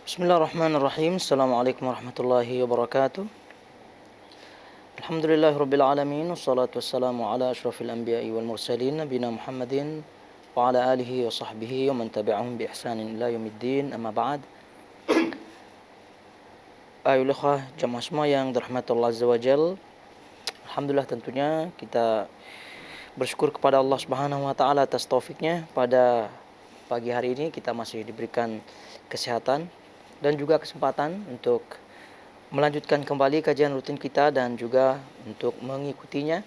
Bismillahirrahmanirrahim. Assalamualaikum warahmatullahi wabarakatuh. Alhamdulillahirabbil alamin wassalatu wassalamu ala asyrafil anbiya'i wal mursalin nabiyina Muhammadin wa ala alihi wa sahbihi wa man tabi'ahum bi ihsanin ila yaumiddin. Amma ba'd. Ayuhal ikhwah jamaah semua yang dirahmati Allah Azza wa Jalla. Alhamdulillah tentunya kita bersyukur kepada Allah Subhanahu wa taala atas taufiknya. Pada pagi hari ini kita masih diberikan kesehatan dan juga kesempatan untuk melanjutkan kembali kajian rutin kita dan juga untuk mengikutinya.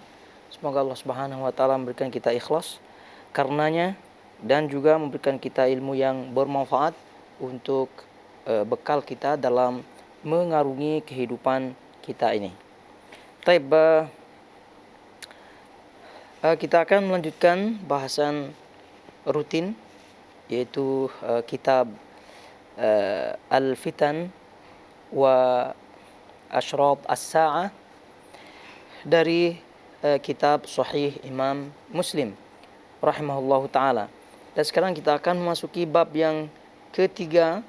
Semoga Allah Subhanahu wa taala memberikan kita ikhlas karenanya dan juga memberikan kita ilmu yang bermanfaat untuk bekal kita dalam mengarungi kehidupan kita ini. Taib, kita akan melanjutkan bahasan rutin yaitu kitab Al-Fitan wa Ashrab As-Sa'ah dari kitab Sahih Imam Muslim rahimahullahu ta'ala. Dan sekarang kita akan memasuki bab yang ketiga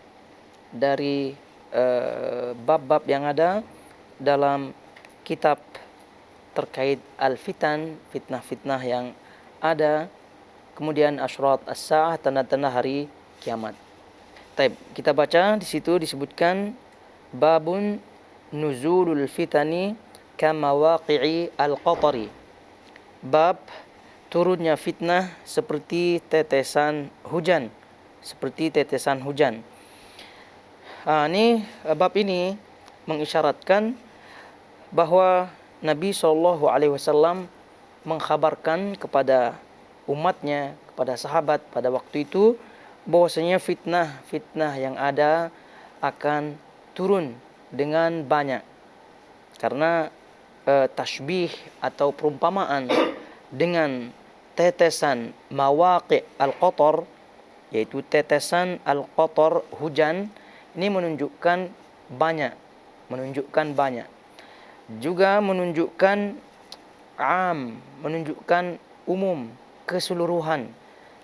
dari bab-bab yang ada dalam kitab terkait Al-Fitan, fitnah-fitnah yang ada, kemudian Ashrab As-Sa'ah, tanda-tanda hari kiamat. Taib, kita baca di situ disebutkan babun nuzulul fitani kama waqi'i al-qatari. Bab turunnya fitnah seperti tetesan hujan, seperti tetesan hujan. Bab ini mengisyaratkan bahwa Nabi SAW mengkhabarkan kepada umatnya, kepada sahabat pada waktu itu, bahwasanya fitnah yang ada akan turun dengan banyak. Karena tashbih atau perumpamaan dengan tetesan mawaqi' al-qatar, yaitu tetesan al-qatar hujan, ini menunjukkan banyak, juga menunjukkan menunjukkan umum, keseluruhan.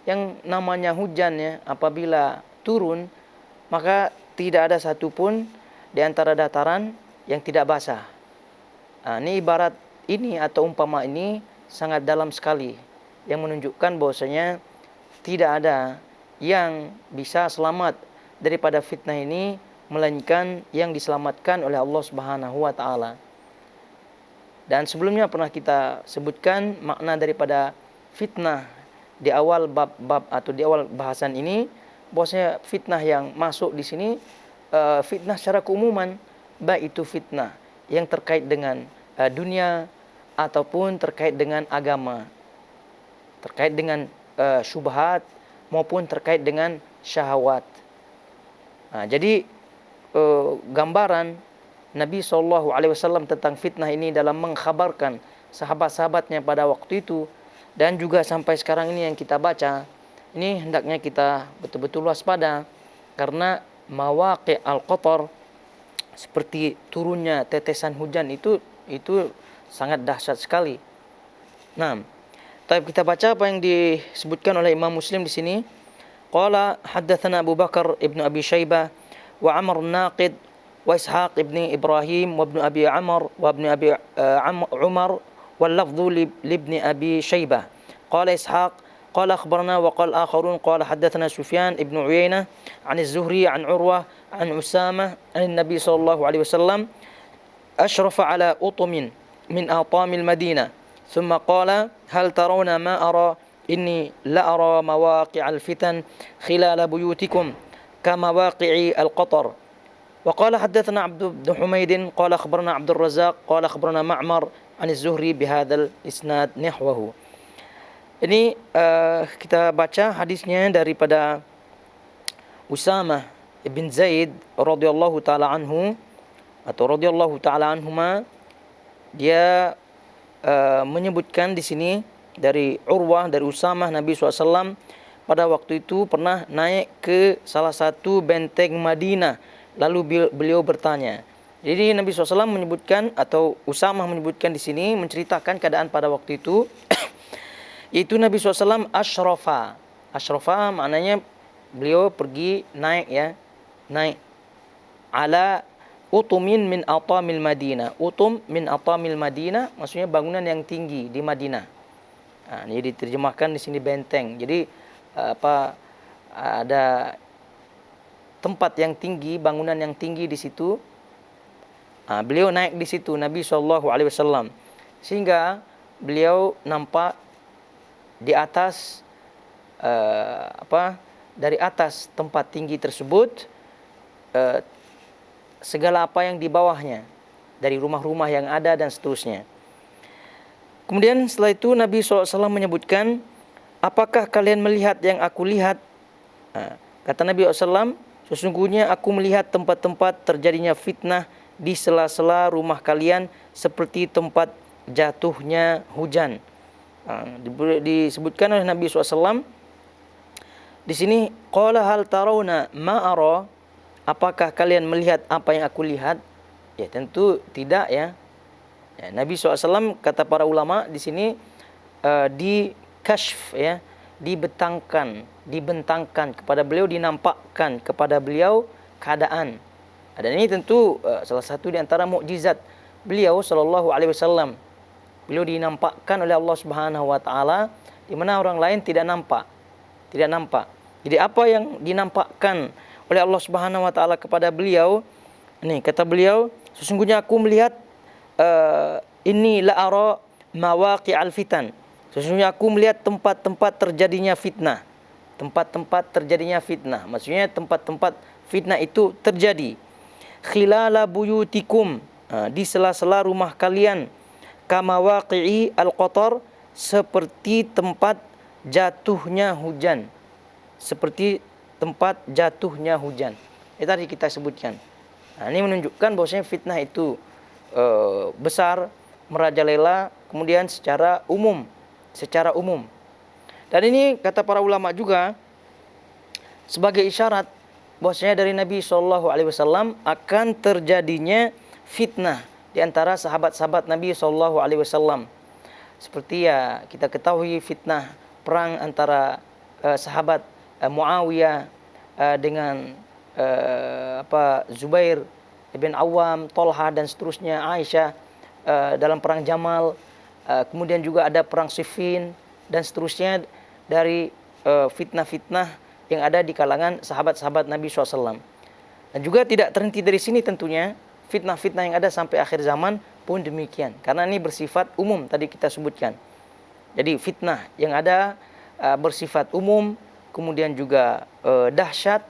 Yang namanya hujan ya, apabila turun maka tidak ada satupun di antara dataran yang tidak basah. Ini ibarat ini atau umpama ini sangat dalam sekali, yang menunjukkan bahwasanya tidak ada yang bisa selamat daripada fitnah ini melainkan yang diselamatkan oleh Allah Subhanahu wa taala. Dan sebelumnya pernah kita sebutkan makna daripada fitnah di awal bab atau di awal bahasan ini, bahwasanya fitnah yang masuk di sini fitnah secara keumuman, baik itu fitnah yang terkait dengan dunia ataupun terkait dengan agama, terkait dengan syubhat maupun terkait dengan syahwat. Jadi gambaran Nabi SAW tentang fitnah ini dalam mengkhabarkan sahabat-sahabatnya pada waktu itu, dan juga sampai sekarang ini yang kita baca, ini hendaknya kita betul-betul waspada, karena mawaqi' al-qatar, seperti turunnya tetesan hujan itu sangat dahsyat sekali. Nah, kita baca apa yang disebutkan oleh Imam Muslim di sini. Qala haddatsana Abu Bakar ibnu Abi Syaibah wa Amr an-Naqid wa Ishaq ibni Ibrahim wa ibnu Abi Amr wa ibnu Abi Umar واللفظ لابن أبي شيبة قال إسحاق قال أخبرنا وقال آخرون قال حدثنا سفيان ابن عيينة عن الزهري عن عروة عن أسامة عن النبي صلى الله عليه وسلم أشرف على أطم من أطام المدينة ثم قال هل ترون ما أرى إني لأرى مواقع الفتن خلال بيوتكم كمواقع القطر. وقال حدثنا عبد بن حميد قال أخبرنا عبد الرزاق قال أخبرنا معمر عن الزهري بهذا الإسناد نحوه. Ini kita baca hadisnya daripada Usamah bin Zaid radhiyallahu taala anhu atau radhiyallahu taala anhuma. Dia menyebutkan di sini dari Urwah, dari Usamah, Nabi SAW pada waktu itu pernah naik ke salah satu benteng Madinah. Lalu beliau bertanya. Jadi Nabi SAW menyebutkan, atau Usamah menyebutkan di sini, menceritakan keadaan pada waktu itu. Itu Nabi SAW asyrafa. Asyrafa maknanya beliau pergi naik ya, naik ala utumin min atamil Madinah. Utum min atamil Madinah maksudnya bangunan yang tinggi di Madinah. Ini diterjemahkan di sini benteng. Jadi ada tempat yang tinggi, bangunan yang tinggi di situ. Beliau naik di situ Nabi SAW, sehingga beliau nampak di atas dari atas tempat tinggi tersebut segala apa yang di bawahnya, dari rumah-rumah yang ada dan seterusnya. Kemudian setelah itu Nabi SAW menyebutkan, apakah kalian melihat yang aku lihat? Kata Nabi SAW, sesungguhnya aku melihat tempat-tempat terjadinya fitnah di sela-sela rumah kalian seperti tempat jatuhnya hujan. Disebutkan oleh Nabi SAW di sini, qala hal tarawna ma ara, apakah kalian melihat apa yang aku lihat? Ya tentu tidak ya. Nabi SAW kata para ulama di sini di kashf ya, dibentangkan kepada beliau, dinampakkan kepada beliau keadaan. Dan ini tentu salah satu di antara mukjizat beliau sallallahu alaihi wasallam. Beliau dinampakkan oleh Allah Subhanahu wa taala di mana orang lain tidak nampak. Jadi apa yang dinampakkan oleh Allah Subhanahu wa taala kepada beliau, ini kata beliau, sesungguhnya aku melihat ini la ara mawaqi'al fitan. Sesungguhnya aku melihat tempat-tempat terjadinya fitnah. Tempat-tempat terjadinya fitnah. Maksudnya tempat-tempat fitnah itu terjadi. Khilala buyutikum, di sela-sela rumah kalian, kama waqi'i al-qatar, seperti tempat jatuhnya hujan. Seperti tempat jatuhnya hujan. Itu tadi kita sebutkan. Ini menunjukkan bahwasanya fitnah itu besar, merajalela, kemudian secara umum. Dan ini kata para ulama juga sebagai isyarat bahwasanya dari Nabi SAW akan terjadinya fitnah di antara sahabat-sahabat Nabi SAW. Seperti ya kita ketahui fitnah perang antara sahabat Muawiyah dengan Zubair bin Awam, Tolha dan seterusnya, Aisyah dalam perang Jamal. Kemudian juga ada perang Siffin dan seterusnya dari fitnah-fitnah yang ada di kalangan sahabat-sahabat Nabi SAW. Dan juga tidak terhenti dari sini tentunya, fitnah-fitnah yang ada sampai akhir zaman pun demikian. Karena ini bersifat umum, tadi kita sebutkan. Jadi fitnah yang ada bersifat umum, kemudian juga dahsyat.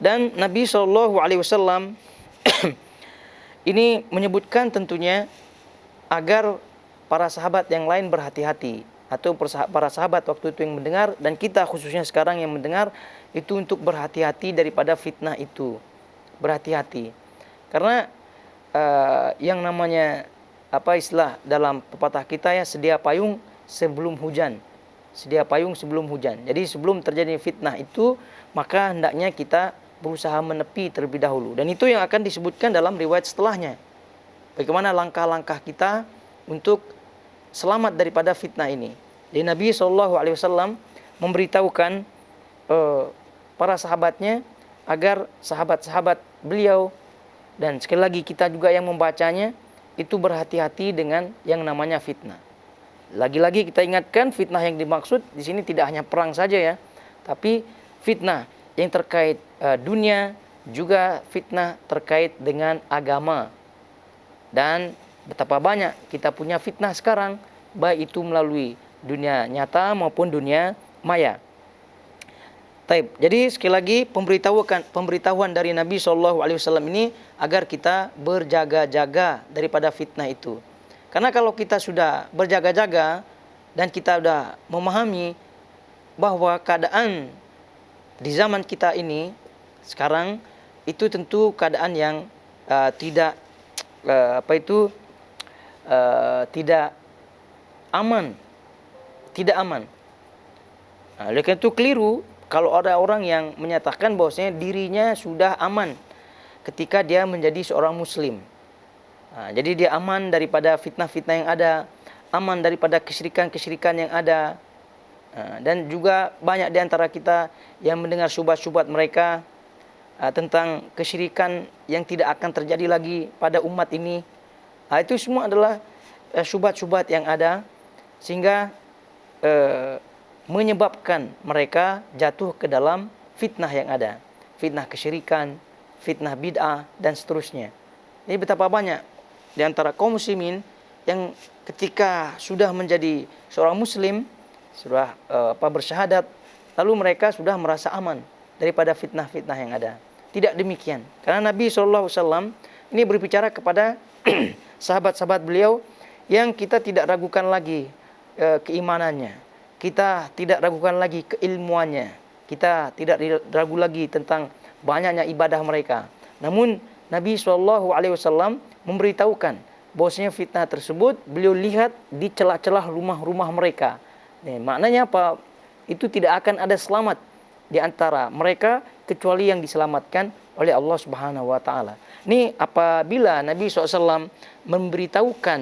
Dan Nabi SAW ini menyebutkan tentunya agar para sahabat yang lain berhati-hati, atau para sahabat waktu itu yang mendengar, dan kita khususnya sekarang yang mendengar, itu untuk berhati-hati daripada fitnah itu. Berhati-hati. Karena yang namanya istilah dalam pepatah kita ya, sedia payung sebelum hujan. Sedia payung sebelum hujan. Jadi sebelum terjadi fitnah itu, maka hendaknya kita berusaha menepi terlebih dahulu. Dan itu yang akan disebutkan dalam riwayat setelahnya. Bagaimana langkah-langkah kita untuk selamat daripada fitnah ini. Jadi Nabi SAW memberitahukan para sahabatnya agar sahabat-sahabat beliau, dan sekali lagi kita juga yang membacanya, itu berhati-hati dengan yang namanya fitnah. Lagi-lagi kita ingatkan, fitnah yang dimaksud di sini tidak hanya perang saja ya, tapi fitnah yang terkait dunia, juga fitnah terkait dengan agama. Dan betapa banyak kita punya fitnah sekarang, baik itu melalui dunia nyata maupun dunia maya. Taib. Jadi sekali lagi pemberitahuan dari Nabi SAW ini agar kita berjaga-jaga daripada fitnah itu. Karena kalau kita sudah berjaga-jaga dan kita sudah memahami bahwa keadaan di zaman kita ini sekarang itu tentu keadaan yang tidak aman. Tidak aman. Oleh karena itu keliru kalau ada orang yang menyatakan bahwasanya dirinya sudah aman ketika dia menjadi seorang muslim. Jadi dia aman daripada fitnah-fitnah yang ada, aman daripada kesyirikan-kesyirikan yang ada. Dan juga banyak di antara kita yang mendengar syubhat-syubhat mereka. tentang kesyirikan yang tidak akan terjadi lagi pada umat ini. Itu semua adalah syubhat-syubhat yang ada sehingga menyebabkan mereka jatuh ke dalam fitnah yang ada. Fitnah kesyirikan, fitnah bid'ah, dan seterusnya. Ini betapa banyak di antara kaum muslimin yang ketika sudah menjadi seorang muslim, sudah bersyahadat, lalu mereka sudah merasa aman daripada fitnah-fitnah yang ada. Tidak demikian. Karena Nabi SAW ini berbicara kepada sahabat-sahabat beliau yang kita tidak ragukan lagi keimanannya. Kita tidak ragukan lagi keilmuannya. Kita tidak ragu lagi tentang banyaknya ibadah mereka. Namun Nabi SAW memberitahukan bahwasanya fitnah tersebut beliau lihat di celah-celah rumah-rumah mereka. Maknanya apa? Itu tidak akan ada selamat di antara mereka kecuali yang diselamatkan oleh Allah Subhanahu wa taala. Ini apabila Nabi SAW memberitahukan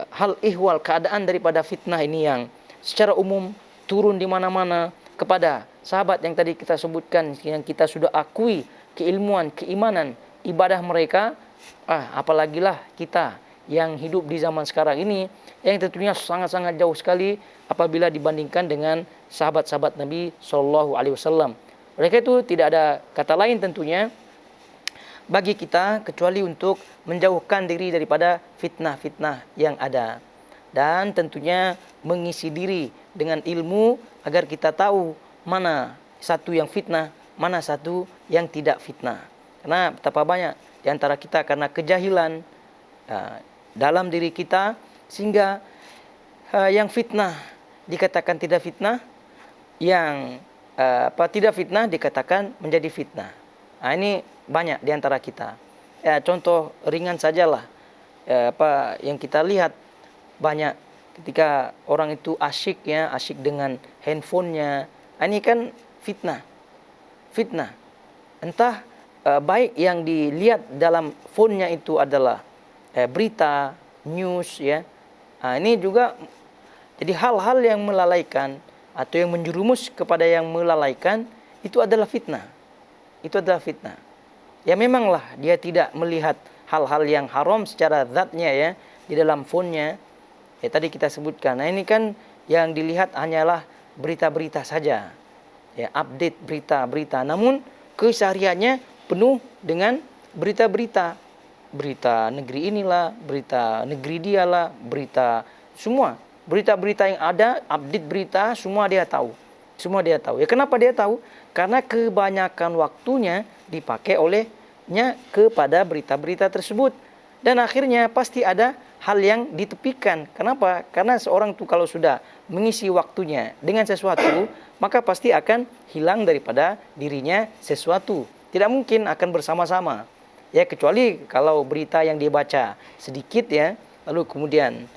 hal ihwal keadaan daripada fitnah ini yang secara umum turun di mana-mana kepada sahabat yang tadi kita sebutkan, yang kita sudah akui keilmuan, keimanan, ibadah mereka, apalagi lah kita yang hidup di zaman sekarang ini yang tentunya sangat-sangat jauh sekali apabila dibandingkan dengan sahabat-sahabat Nabi SAW. Mereka itu tidak ada kata lain tentunya bagi kita kecuali untuk menjauhkan diri daripada fitnah-fitnah yang ada. Dan tentunya mengisi diri dengan ilmu agar kita tahu mana satu yang fitnah, mana satu yang tidak fitnah. Karena betapa banyak di antara kita karena kejahilan dalam diri kita sehingga yang fitnah dikatakan tidak fitnah, yang tidak fitnah dikatakan menjadi fitnah. Ini banyak di antara kita. Contoh ringan sajalah yang kita lihat banyak ketika orang itu asyik dengan handphonenya. Ini kan fitnah. Entah baik yang dilihat dalam phone-nya itu adalah berita, news ya. Ini juga jadi hal-hal yang melalaikan atau yang menjerumus kepada yang melalaikan itu adalah fitnah. Itu adalah fitnah. Ya memanglah dia tidak melihat hal-hal yang haram secara zatnya ya di dalam phone-nya. Tadi kita sebutkan. Ini kan yang dilihat hanyalah berita-berita saja. Ya, update berita-berita. Namun kesehariannya penuh dengan berita-berita. Berita negeri inilah, berita negeri dialah, berita semua. Berita-berita yang ada, update berita, semua dia tahu. Semua dia tahu. Ya kenapa dia tahu? Karena kebanyakan waktunya dipakai olehnya kepada berita-berita tersebut. Dan akhirnya pasti ada hal yang ditepikan. Kenapa? Karena seorang itu kalau sudah mengisi waktunya dengan sesuatu, maka pasti akan hilang daripada dirinya sesuatu. Tidak mungkin akan bersama-sama. Ya kecuali kalau berita yang dia baca sedikit ya, lalu kemudian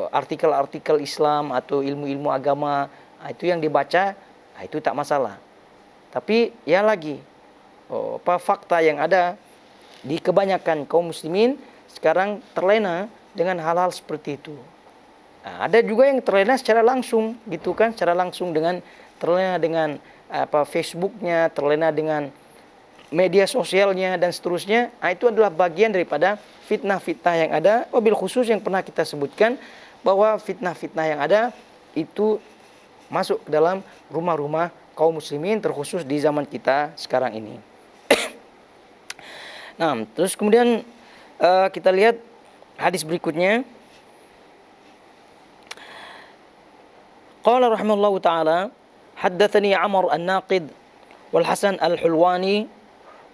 artikel-artikel Islam atau ilmu-ilmu agama itu yang dibaca, itu tak masalah. Tapi ya lagi fakta yang ada di kebanyakan kaum muslimin sekarang terlena dengan hal-hal seperti itu. Ada juga yang terlena secara langsung gitu kan, secara langsung dengan terlena dengan Facebooknya, terlena dengan media sosialnya dan seterusnya. Itu adalah bagian daripada fitnah-fitnah yang ada. Wabil khusus yang pernah kita sebutkan bahwa fitnah-fitnah yang ada itu masuk ke dalam rumah-rumah kaum muslimin terkhusus di zaman kita sekarang ini. Nah, terus kemudian kita lihat hadis berikutnya. Qala rahimahullahu ta'ala, haddatsani Amr an-Naqid wal Hasan al-Hulwani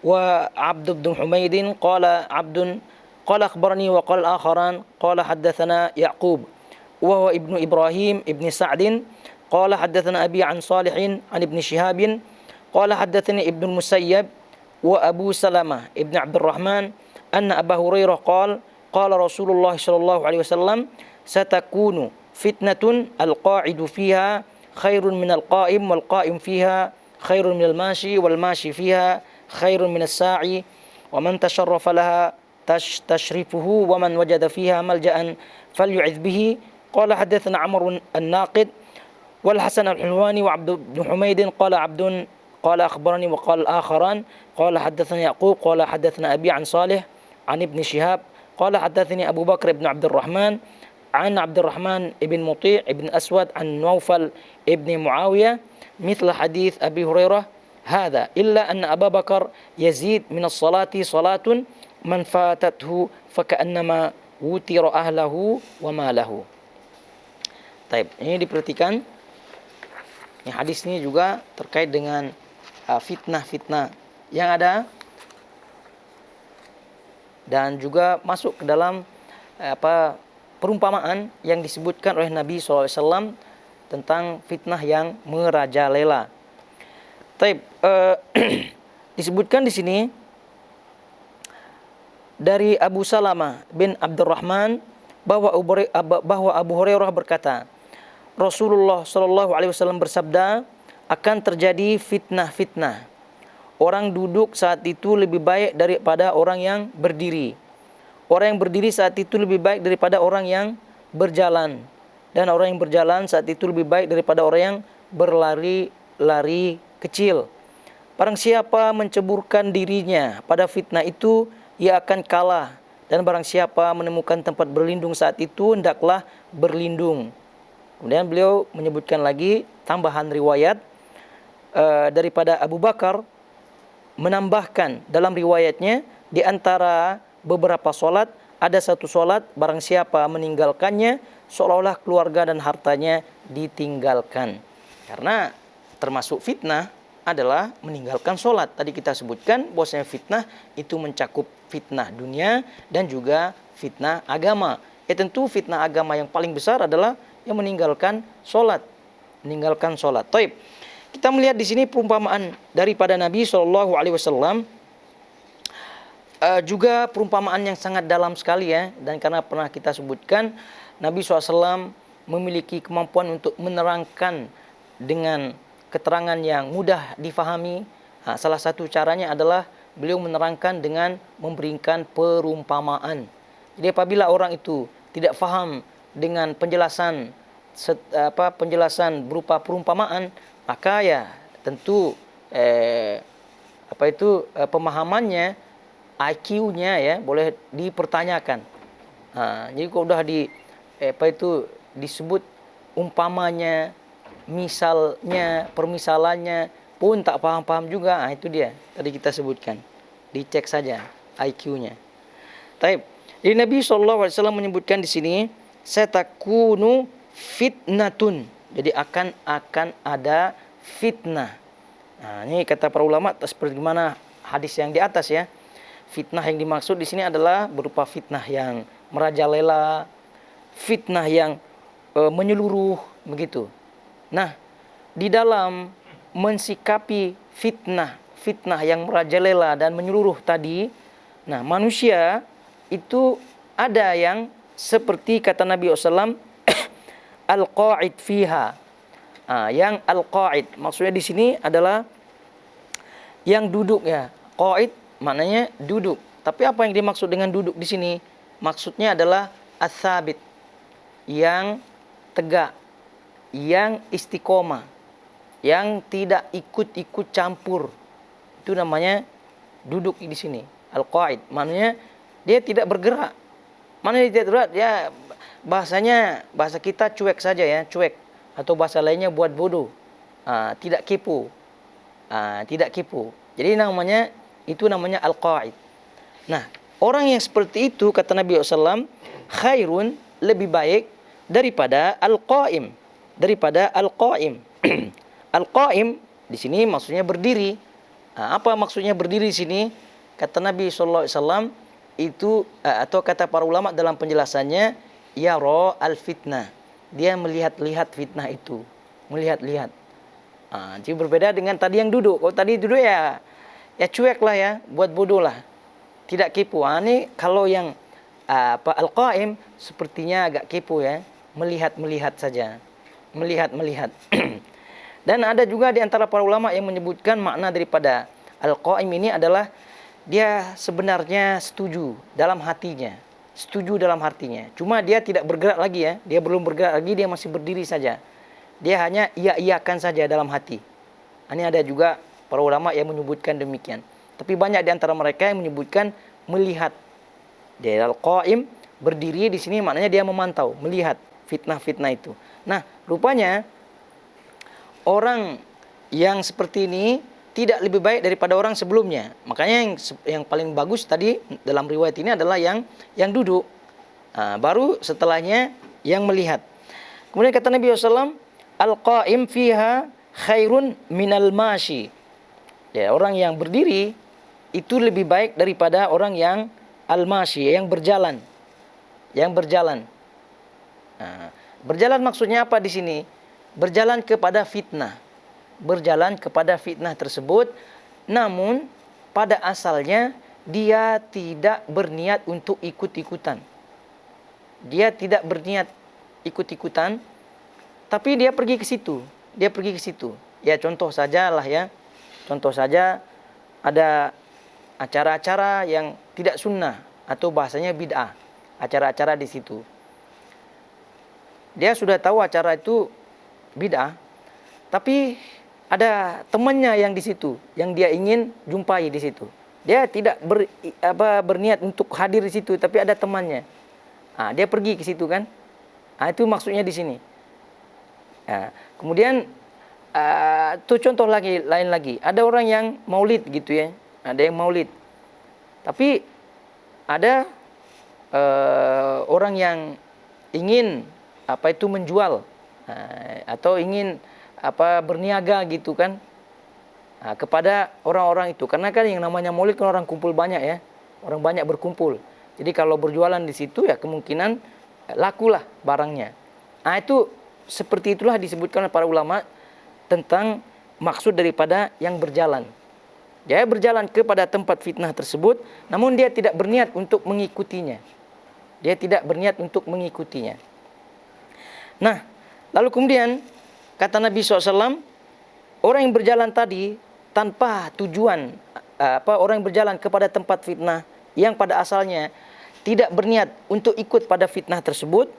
wa Abd bin Humaid qala Abd qala akhbarani wa qala al-akharan qala haddatsana Ya'qub wa huwa ibnu Ibrahim ibn Sa'd qala haddatsana Abi an Salih an Ibn Shihab qala haddatsani Ibn Musayyab wa Abu Salamah ibn Abdurrahman anna Abu Hurairah qala Rasulullah sallallahu alaihi wasallam satakunu fitnatun al-qa'idu fiha khairun min al-qa'im wal qa'im fiha khairun min al-mashi wal mashi fiha khairun min as-sa'i wa man tasharrafa laha tashrifuhu wa man wajada fiha malja'an falyu'idh bihi qala hadatsana Amr an-Naqid wal Hasan al-Hulwani wa Abd bin Humaid qala قال أخبرني وقال الآخران قال حدثنا يعقوب قال حدثنا أبي عن صالح عن ابن شهاب قال حدثني أبو بكر بن عبد الرحمن عن عبد الرحمن بن مطيع بن أسود عن نوفل بن معاوية مثل حديث أبي هريرة هذا إلا أن أبا بكر يزيد من الصلاة صلاة من فاتته فكأنما وتر أهله وماله. Taib, ini diperhatikan. Ini hadis ini juga terkait dengan fitnah-fitnah yang ada dan juga masuk ke dalam perumpamaan yang disebutkan oleh Nabi SAW tentang fitnah yang merajalela. Taib, disebutkan di sini dari Abu Salamah bin Abdurrahman bahwa Abu Hurairah berkata, Rasulullah SAW bersabda, akan terjadi fitnah-fitnah. Orang duduk saat itu lebih baik daripada orang yang berdiri. Orang yang berdiri saat itu lebih baik daripada orang yang berjalan. Dan orang yang berjalan saat itu lebih baik daripada orang yang berlari-lari kecil. Barang siapa menceburkan dirinya pada fitnah itu, ia akan kalah. Dan barang siapa menemukan tempat berlindung saat itu, hendaklah berlindung. Kemudian beliau menyebutkan lagi tambahan riwayat daripada Abu Bakar, menambahkan dalam riwayatnya, di antara beberapa solat, ada satu solat barang siapa meninggalkannya, seolah-olah keluarga dan hartanya ditinggalkan. Karena termasuk fitnah adalah meninggalkan solat. Tadi kita sebutkan bahwasanya fitnah itu mencakup fitnah dunia dan juga fitnah agama. Tentu fitnah agama yang paling besar adalah yang meninggalkan solat. Meninggalkan solat. Taib. Kita melihat di sini perumpamaan daripada Nabi SAW, juga perumpamaan yang sangat dalam sekali ya. Dan karena pernah kita sebutkan, Nabi SAW memiliki kemampuan untuk menerangkan dengan keterangan yang mudah difahami. Salah satu caranya adalah beliau menerangkan dengan memberikan perumpamaan. Jadi apabila orang itu tidak faham dengan penjelasan berupa perumpamaan, maka ya tentu pemahamannya, IQ-nya ya boleh dipertanyakan. Jadi kalau sudah disebut umpamanya, misalnya, permisalannya pun tak paham-paham juga, itu dia tadi kita sebutkan. Dicek saja IQ-nya. Taib. Jadi Nabi SAW menyebutkan di sini, satakunu fitnatun. Jadi akan ada fitnah. Ini kata para ulama seperti mana hadis yang di atas ya. Fitnah yang dimaksud di sini adalah berupa fitnah yang merajalela, fitnah yang menyeluruh begitu. Nah, di dalam mensikapi fitnah yang merajalela dan menyeluruh tadi, nah manusia itu ada yang seperti kata Nabi SAW, al-qa'id fiha. Yang al-qa'id maksudnya di sini adalah yang duduk ya. Qa'id maknanya duduk. Tapi apa yang dimaksud dengan duduk di sini? Maksudnya adalah ats-tsabit, yang tegak, yang istiqomah, yang tidak ikut-ikut campur. Itu namanya duduk di sini. Al-qa'id maknanya dia tidak bergerak. Mana dia tidak bergerak? Ya bahasa kita cuek saja ya, cuek. Atau bahasa lainnya buat bodoh. Tidak kepo. Tidak kepo. Jadi itu namanya al-qa'id. Nah, orang yang seperti itu kata Nabi SAW, khairun, lebih baik daripada al-qa'im. Al-qa'im di sini maksudnya berdiri. Apa maksudnya berdiri di sini? Kata Nabi SAW itu atau kata para ulama dalam penjelasannya, yara al-fitnah. Dia melihat-lihat fitnah itu, melihat-lihat. Jadi berbeda dengan tadi yang duduk. Kalau tadi duduk ya cuek lah ya, buat bodoh lah, tidak kepo. Ini kalau yang al-qa'im sepertinya agak kepo ya, melihat-melihat saja, melihat-melihat. Dan ada juga di antara para ulama yang menyebutkan makna daripada al-qa'im ini adalah dia sebenarnya setuju dalam hatinya. Cuma dia tidak bergerak lagi ya. Dia belum bergerak lagi, dia masih berdiri saja. Dia hanya iya-iyakan saja dalam hati. Ini ada juga para ulama yang menyebutkan demikian. Tapi banyak di antara mereka yang menyebutkan melihat. Dia al-qa'im, berdiri di sini maknanya dia memantau, melihat fitnah-fitnah itu. Nah, rupanya orang yang seperti ini tidak lebih baik daripada orang sebelumnya. Makanya yang paling bagus tadi dalam riwayat ini adalah yang duduk. Baru setelahnya yang melihat. Kemudian kata Nabi SAW, al-qa'im fiha khairun minal mashi. Ya, orang yang berdiri itu lebih baik daripada orang yang al-mashi, yang berjalan. Yang berjalan. Berjalan maksudnya apa di sini? Berjalan kepada fitnah. Berjalan kepada fitnah tersebut, namun pada asalnya dia tidak berniat untuk ikut-ikutan. Dia tidak berniat ikut-ikutan, tapi dia pergi ke situ. Dia pergi ke situ. Ya contoh sajalah ya. Contoh saja ada acara-acara yang tidak sunnah atau bahasanya bid'ah. Acara-acara di situ. Dia sudah tahu acara itu bid'ah, tapi ada temannya yang di situ, yang dia ingin jumpai di situ. Dia tidak berniat untuk hadir di situ, tapi ada temannya. Dia pergi ke situ kan? Itu maksudnya di sini. Kemudian itu contoh lain lagi. Ada orang yang maulid gitu ya. Ada yang maulid. Tapi ada orang yang ingin menjual atau ingin berniaga gitu kan kepada orang-orang itu. Karena kan yang namanya maulid kan orang kumpul banyak ya. Orang banyak berkumpul. Jadi kalau berjualan di situ ya kemungkinan lakulah barangnya. Itu seperti itulah disebutkan oleh para ulama tentang maksud daripada yang berjalan. Dia berjalan kepada tempat fitnah tersebut, namun dia tidak berniat untuk mengikutinya. Dia tidak berniat untuk mengikutinya. Nah, lalu kemudian kata Nabi SAW, orang yang berjalan tadi tanpa tujuan, orang yang berjalan kepada tempat fitnah yang pada asalnya tidak berniat untuk ikut pada fitnah tersebut,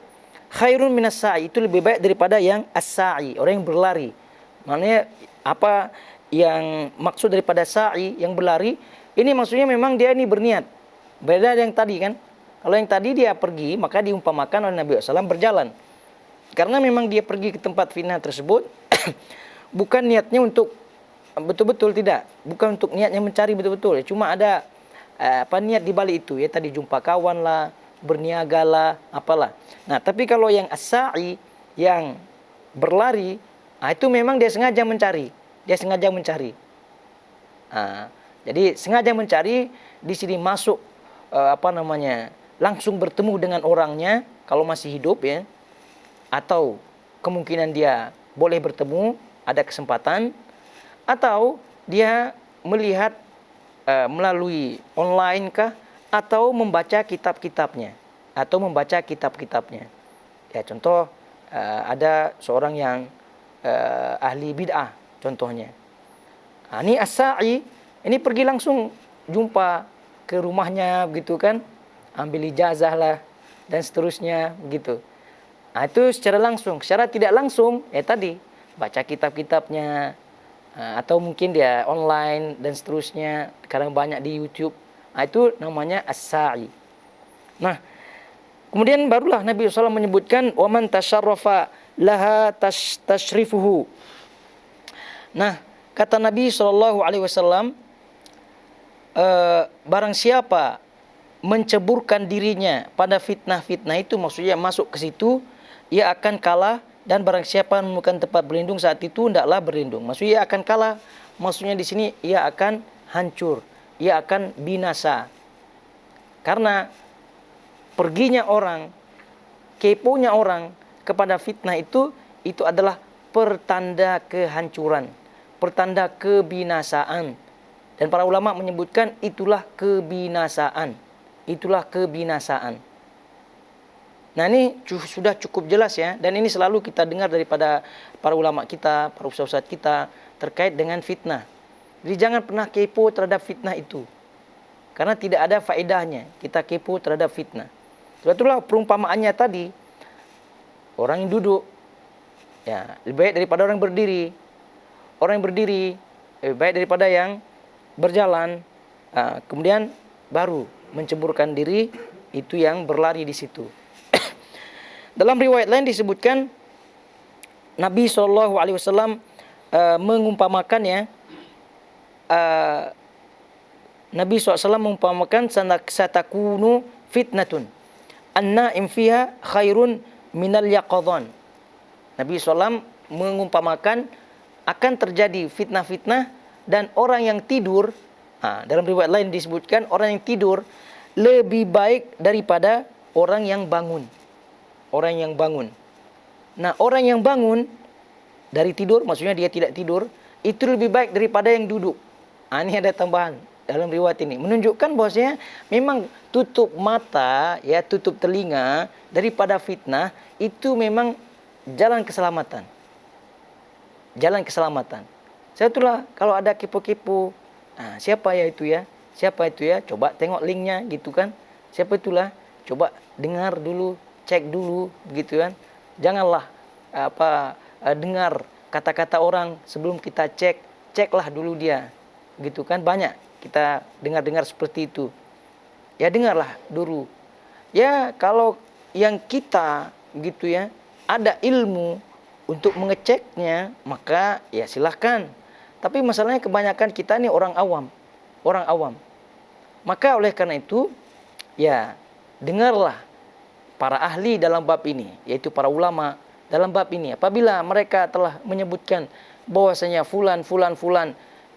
khairun minas sa'i, itu lebih baik daripada yang as-sa'i, orang yang berlari. Maknanya apa yang maksud daripada sa'i, yang berlari, ini maksudnya memang dia ini berniat. Beda yang tadi kan. Kalau yang tadi dia pergi, maka diumpamakan oleh Nabi SAW berjalan. Karena memang dia pergi ke tempat fitnah tersebut, bukan niatnya untuk betul-betul, tidak. Bukan untuk niatnya mencari betul-betul. Cuma ada niat di balik itu. Ya tadi jumpa kawan lah, berniaga lah, apalah. Nah, tapi kalau yang as-sa'i, yang berlari, itu memang dia sengaja mencari. Dia sengaja mencari. Jadi sengaja mencari, di sini masuk langsung bertemu dengan orangnya kalau masih hidup ya. Atau kemungkinan dia boleh bertemu, ada kesempatan, atau dia melihat melalui online kah, atau membaca kitab-kitabnya, Ya contoh ada seorang yang ahli bid'ah contohnya. Ini as-sa'i, ini pergi langsung jumpa ke rumahnya begitu kan, ambil ijazah lah dan seterusnya begitu. Itu secara langsung. Secara tidak langsung tadi baca kitab-kitabnya, atau mungkin dia online dan seterusnya. Sekarang banyak di YouTube. Itu namanya as-sa'i. Nah, kemudian barulah Nabi SAW menyebutkan waman tasyarrafa laha tashrifuhu. Nah, kata Nabi SAW, barang siapa menceburkan dirinya pada fitnah-fitnah itu, maksudnya masuk ke situ, ia akan kalah, dan barang siapa menemukan tempat berlindung saat itu, hendaklah berlindung. Maksudnya ia akan kalah, maksudnya di sini ia akan hancur, ia akan binasa. Karena perginya orang, keponya orang kepada fitnah itu adalah pertanda kehancuran, pertanda kebinasaan. Dan para ulama menyebutkan itulah kebinasaan. Itulah kebinasaan. Nah, ini sudah cukup jelas ya. Dan ini selalu kita dengar daripada para ulama kita, para ustaz-ustaz kita terkait dengan fitnah. Jadi jangan pernah kepo terhadap fitnah itu. Karena tidak ada faedahnya kita kepo terhadap fitnah. Itulah perumpamaannya tadi. Orang yang duduk, ya lebih baik daripada orang yang berdiri. Orang yang berdiri, lebih baik daripada yang berjalan. Kemudian baru menceburkan diri, itu yang berlari di situ. Dalam riwayat lain disebutkan Nabi SAW mengumpamakannya. Nabi SAW mengumpamakan satakunu fitnatun an-na'im fiha khairun minal yaqadhan. Nabi SAW mengumpamakan akan terjadi fitnah-fitnah dan orang yang tidur. Dalam riwayat lain disebutkan orang yang tidur lebih baik daripada orang yang bangun. Orang yang bangun. Nah, orang yang bangun dari tidur, maksudnya dia tidak tidur, itu lebih baik daripada yang duduk. Ini ada tambahan dalam riwayat ini. Menunjukkan bahwasanya memang tutup mata, ya, tutup telinga daripada fitnah, itu memang jalan keselamatan. Jalan keselamatan. Itulah kalau ada kepo-kepo, siapa ya itu ya? Siapa itu ya? Coba tengok linknya gitu kan. Siapa itulah? Coba dengar dulu, cek dulu begitu kan. Janganlah dengar kata-kata orang sebelum kita cek, ceklah dulu dia. Gitu kan, banyak kita dengar-dengar seperti itu. Ya dengarlah dulu. Ya kalau yang kita gitu ya, ada ilmu untuk mengeceknya, maka ya silahkan. Tapi masalahnya kebanyakan kita ini orang awam. Orang awam. Maka oleh karena itu, ya dengarlah para ahli dalam bab ini, yaitu para ulama dalam bab ini. Apabila mereka telah menyebutkan bahwasanya fulan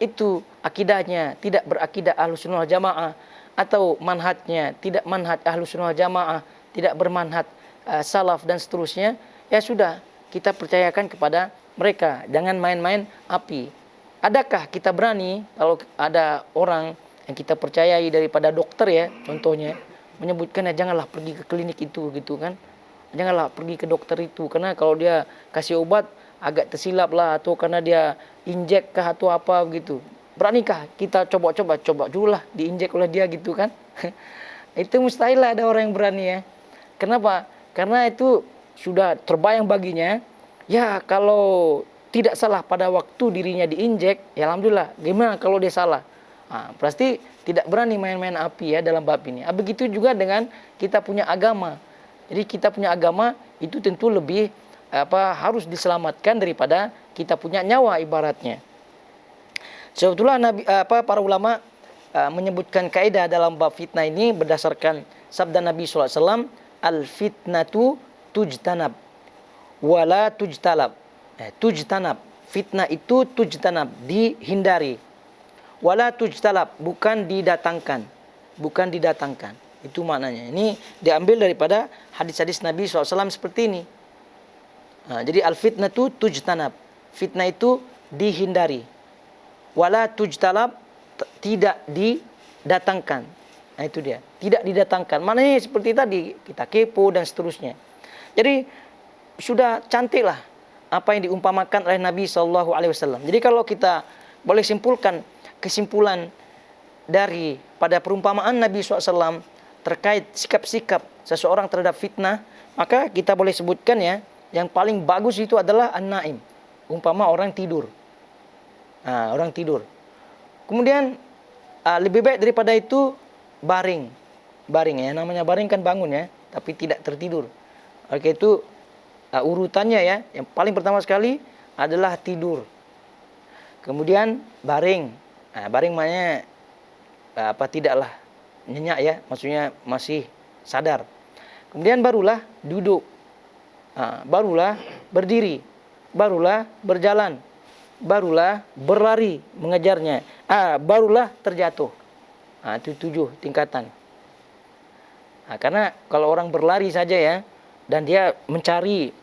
itu akidahnya tidak berakidah Ahlussunnah wal Jamaah, atau manhajnya tidak manhaj Ahlussunnah wal Jamaah, tidak bermanhaj salaf dan seterusnya, ya sudah, kita percayakan kepada mereka. Jangan main-main api. Adakah kita berani kalau ada orang yang kita percayai daripada dokter ya, contohnya, menyebutkan janganlah pergi ke klinik itu gitu kan. Janganlah pergi ke dokter itu, karena kalau dia kasih obat agak tersilap lah, atau karena dia injek kah atau apa begitu. Beranikah kita coba dulu lah diinjek oleh dia gitu kan. Itu mustahil lah ada orang yang berani ya. Kenapa? Karena itu sudah terbayang baginya, ya kalau tidak salah pada waktu dirinya diinjek, ya alhamdulillah. Gimana kalau dia salah? Pasti tidak berani main-main api ya dalam bab ini. Begitu juga dengan kita punya agama. Jadi kita punya agama itu tentu lebih harus diselamatkan daripada kita punya nyawa ibaratnya. Sebetulnya para ulama menyebutkan kaidah dalam bab fitnah ini berdasarkan sabda Nabi SAW, al-fitnatu tujtanab wala tujtalab. Tujtanab, fitnah itu tujtanab, dihindari. Wala tujtalab, bukan didatangkan. Bukan didatangkan. Itu maknanya. Ini diambil daripada hadis-hadis Nabi SAW seperti ini. Jadi al-fitnatu tujtanab. Fitnah itu dihindari. Wala tujtalab, tidak didatangkan. Nah itu dia. Tidak didatangkan. Maknanya seperti tadi, kita kepo dan seterusnya. Jadi sudah cantiklah apa yang diumpamakan oleh Nabi SAW. Jadi kalau kita boleh simpulkan kesimpulan dari pada perumpamaan Nabi SAW terkait sikap-sikap seseorang terhadap fitnah, maka kita boleh sebutkan ya, yang paling bagus itu adalah an-naim, umpama orang tidur. Orang tidur. Kemudian lebih baik daripada itu baring. Baring ya, namanya baring kan bangun ya, tapi tidak tertidur. Oke, itu urutannya ya. Yang paling pertama sekali adalah tidur. Kemudian baring. Baring maknanya tidaklah nyenyak ya, maksudnya masih sadar. Kemudian barulah duduk. Barulah berdiri. Barulah berjalan. Barulah berlari mengejarnya. Barulah terjatuh. Itu 7 tingkatan. Karena kalau orang berlari saja ya, dan dia mencari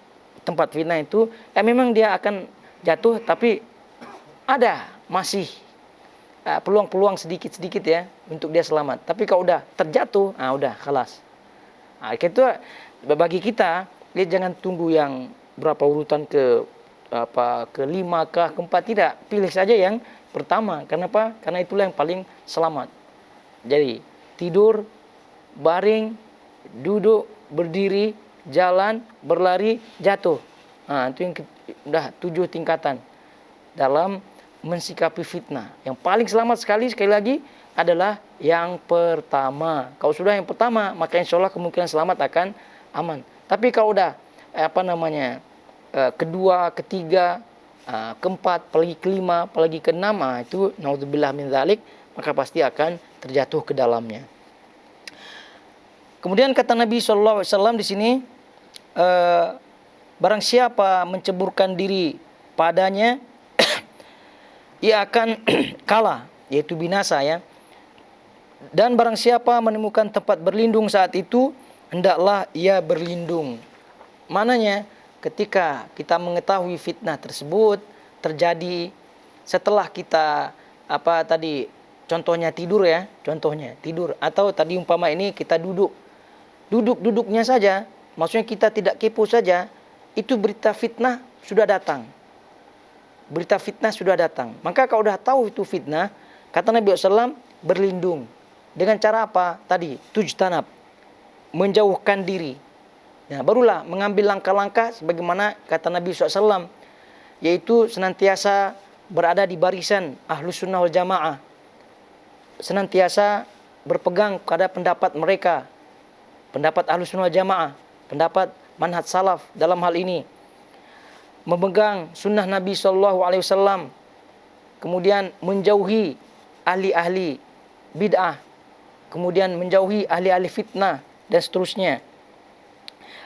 tempat fitnah itu, memang dia akan jatuh, tapi ada masih peluang-peluang sedikit-sedikit ya untuk dia selamat. Tapi kalau udah terjatuh, udah kelas. Itu bagi kita, dia jangan tunggu yang berapa urutan ke-5 kah, ke-4, tidak. Pilih saja yang pertama. Kenapa? Karena itulah yang paling selamat. Jadi tidur, baring, duduk, berdiri, jalan, berlari, jatuh. Itu yang udah 7 tingkatan dalam mensikapi fitnah. Yang paling selamat sekali lagi adalah yang pertama. Kalau sudah yang pertama, maka insya Allah kemungkinan selamat akan aman. Tapi kalau udah kedua, ketiga, keempat, apalagi kelima, apalagi keenam, itu naudzubillah min dzalik, maka pasti akan terjatuh ke dalamnya. Kemudian kata Nabi SAW di sini, barang siapa menceburkan diri padanya, ia akan kalah, yaitu binasa ya. Dan barang siapa menemukan tempat berlindung saat itu, hendaklah ia berlindung. Mananya ketika kita mengetahui fitnah tersebut terjadi setelah kita contohnya tidur ya, contohnya tidur, atau tadi umpama ini kita duduknya saja, maksudnya kita tidak kepo saja, itu berita fitnah sudah datang. Berita fitnah sudah datang. Maka kalau sudah tahu itu fitnah, kata Nabi SAW, berlindung. Dengan cara apa? Tadi, tujtanab, menjauhkan diri. Nah, barulah mengambil langkah-langkah sebagaimana kata Nabi SAW, yaitu senantiasa berada di barisan Ahlus Sunnah wal Jamaah, senantiasa berpegang pada pendapat mereka, pendapat Ahlus Sunnah wal Jamaah, pendapat manhaj salaf dalam hal ini, memegang sunnah Nabi SAW, kemudian menjauhi ahli-ahli bid'ah, kemudian menjauhi ahli-ahli fitnah, dan seterusnya.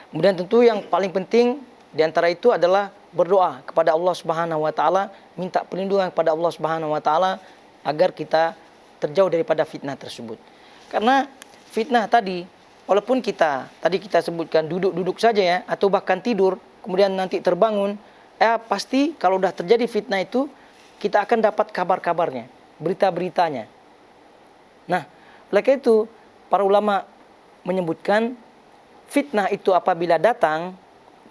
Kemudian tentu yang paling penting diantara itu adalah berdoa kepada Allah Subhanahu Wa Taala, minta perlindungan kepada Allah Subhanahu Wa Taala agar kita terjauh daripada fitnah tersebut. Karena fitnah tadi, walaupun kita sebutkan duduk saja ya, atau bahkan tidur, kemudian nanti terbangun, pasti kalau sudah terjadi fitnah itu, kita akan dapat kabar-kabarnya, berita-beritanya. Nah, oleh karena itu, para ulama menyebutkan fitnah itu apabila datang,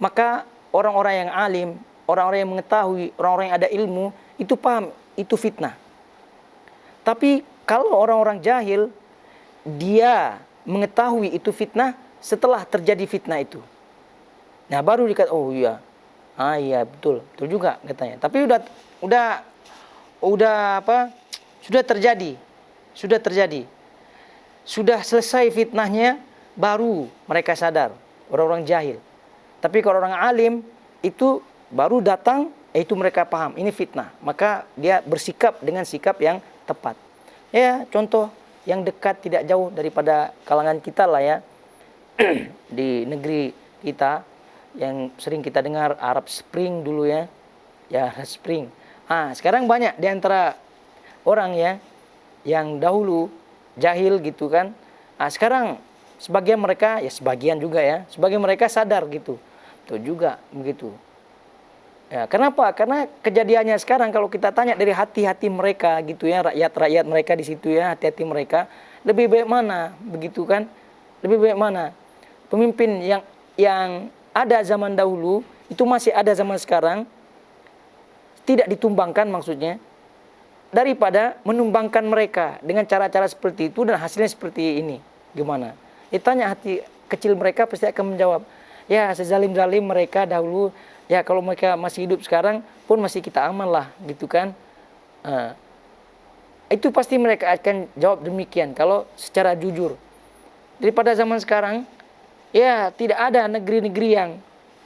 maka orang-orang yang alim, orang-orang yang mengetahui, orang-orang yang ada ilmu, itu paham, itu fitnah. Tapi kalau orang-orang jahil, dia mengetahui itu fitnah setelah terjadi fitnah itu. Nah, baru dikatakan, oh iya. Iya betul juga katanya. Tapi sudah terjadi. Sudah selesai fitnahnya, baru mereka sadar, orang-orang jahil. Tapi kalau orang alim itu baru datang, itu mereka paham ini fitnah, maka dia bersikap dengan sikap yang tepat. Ya, contoh yang dekat tidak jauh daripada kalangan kita lah ya, di negeri kita yang sering kita dengar Arab Spring dulu ya, Arab Spring. Sekarang banyak di antara orang ya yang dahulu jahil gitu kan. Sekarang sebagian mereka, ya sebagian juga ya, sebagian mereka sadar gitu. Itu juga begitu. Ya, kenapa? Karena kejadiannya sekarang kalau kita tanya dari hati-hati mereka gitu ya, rakyat-rakyat mereka di situ ya, hati-hati mereka, lebih baik mana begitu kan? Lebih baik mana? Pemimpin yang ada zaman dahulu itu masih ada zaman sekarang, tidak ditumbangkan maksudnya, daripada menumbangkan mereka dengan cara-cara seperti itu dan hasilnya seperti ini. Gimana? Ditanya hati kecil mereka pasti akan menjawab, ya sezalim-zalim mereka dahulu, ya kalau mereka masih hidup sekarang pun masih kita aman lah gitu kan. Itu pasti mereka akan jawab demikian kalau secara jujur. Daripada zaman sekarang, ya tidak ada negeri-negeri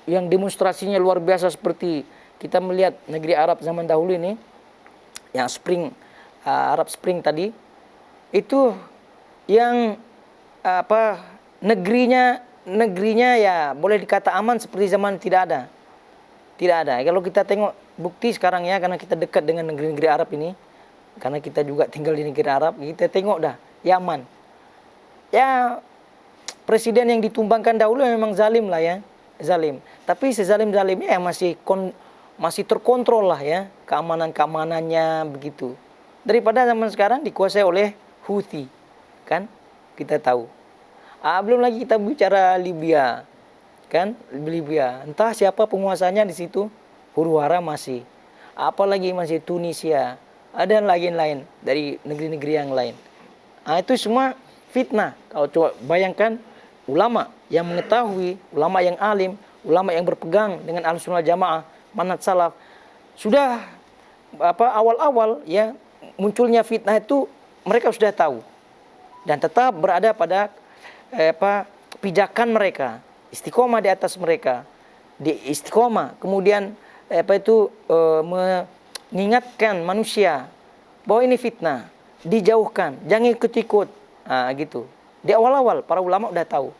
yang demonstrasinya luar biasa seperti kita melihat negeri Arab zaman dahulu ini, yang Arab Spring tadi, itu yang negerinya ya boleh dikata aman seperti zaman tidak ada. Kalau kita tengok bukti sekarang ya, karena kita dekat dengan negeri-negeri Arab ini, karena kita juga tinggal di negeri Arab, kita tengok dah Yaman. Ya presiden yang ditumbangkan dahulu memang zalim lah ya, zalim. Tapi sezalim-zalimnya yang masih terkontrol lah ya, keamanannya begitu. Daripada zaman sekarang dikuasai oleh Houthi, kan? Kita tahu. Belum lagi kita bicara Libya, kan? Libya, entah siapa penguasanya di situ, huru-hara masih. Apalagi masih Tunisia, dan lain-lain dari negeri-negeri yang lain. Itu semua fitnah. Kalau coba bayangkan ulama yang mengetahui, ulama yang alim, ulama yang berpegang dengan Ahlus Sunnah Jamaah, manhaj salaf, sudah awal-awal ya munculnya fitnah itu mereka sudah tahu dan tetap berada pada pijakan mereka, istiqomah di atas mereka, di istiqomah. Kemudian mengingatkan manusia bahwa ini fitnah, dijauhkan, jangan ikut-ikut. Gitu. Di awal-awal para ulama udah tahu.